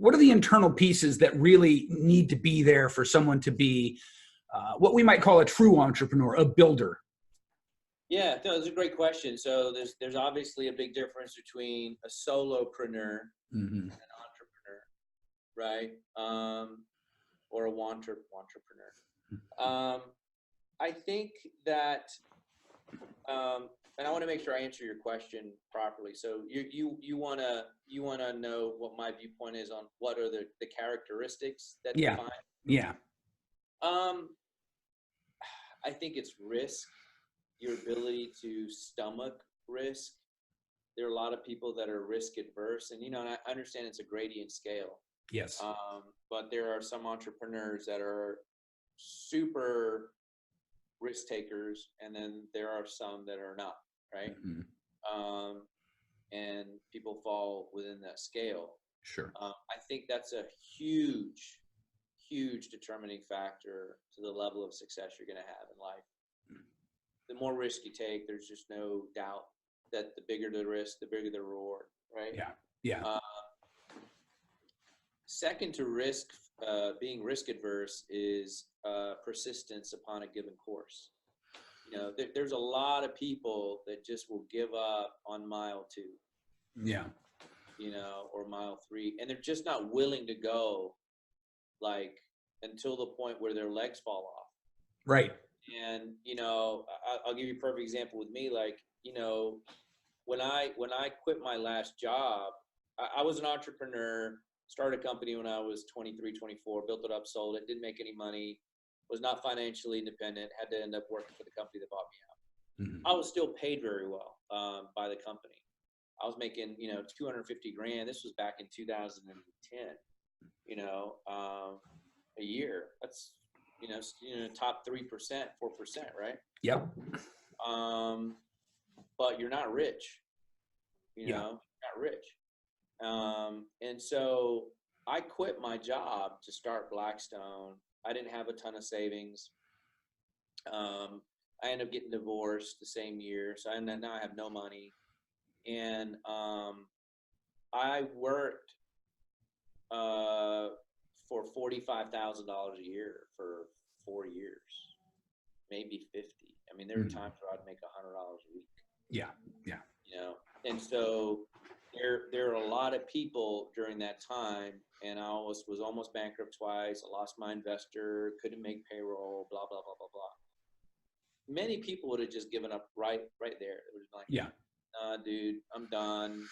what are the internal pieces that really need to be there for someone to be what we might call a true entrepreneur, a builder? Yeah, no, it's a great question. So there's obviously a big difference between a solopreneur and an entrepreneur, right? Or a wantrepreneur. I think that, and I want to make sure I answer your question properly. So you wanna know what my viewpoint is on what are the characteristics that define. Yeah. I think it's risk, your ability to stomach risk. There are a lot of people that are risk adverse, and and I understand it's a gradient scale. Yes. But there are some entrepreneurs that are super risk takers, and then there are some that are not, right? And people fall within that scale. Sure. I think that's a huge determining factor to the level of success you're going to have in life. The more risk you take, there's just no doubt that the bigger the risk, the bigger the reward, right? Yeah. Second to risk, being risk adverse is persistence upon a given course. There's a lot of people that just will give up on mile 2. Yeah. Or mile 3, and they're just not willing to go until the point where their legs fall off. Right. And I'll give you a perfect example with me. When I quit my last job, I was an entrepreneur. Started a company when I was 23, 24, built it up, sold it, didn't make any money, was not financially independent, had to end up working for the company that bought me out. I was still paid very well by the company. I was making, 250 grand. This was back in 2010, a year. That's, top 3%, 4%, right? Yep. But you're not rich, you're not rich. And so I quit my job to start Blackstone. I didn't have a ton of savings. I ended up getting divorced the same year. So now I have no money. And I worked for $45,000 a year for 4 years, maybe 50. I mean, there were times where I'd make $100 a week. Yeah. And so there are a lot of people during that time, and I was almost bankrupt twice. I lost my investor, couldn't make payroll, blah, blah, blah, blah, blah. Many people would have just given up right there. It was like, nah, dude, I'm done.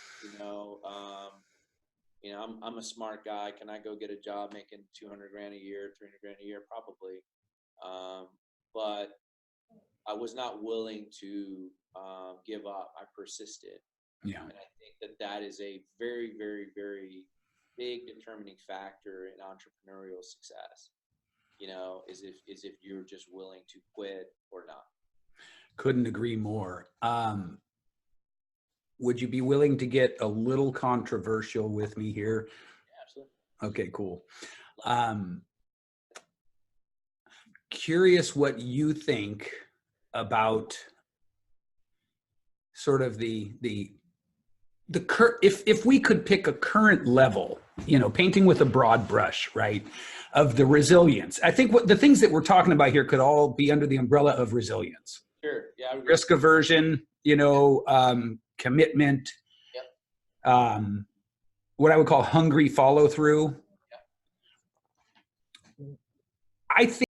I'm a smart guy. Can I go get a job making 200 grand a year, 300 grand a year? Probably. But I was not willing to give up. I persisted. Yeah. And I think that is a very, very, very big determining factor in entrepreneurial success. Is if you're just willing to quit or not. Couldn't agree more. Would you be willing to get a little controversial with me here? Yeah, absolutely. Okay, cool. Curious what you think about sort of if we could pick a current level, painting with a broad brush, right, of the resilience. I think the things that we're talking about here could all be under the umbrella of resilience. Sure. Yeah. Risk aversion, commitment, what I would call hungry follow through. I think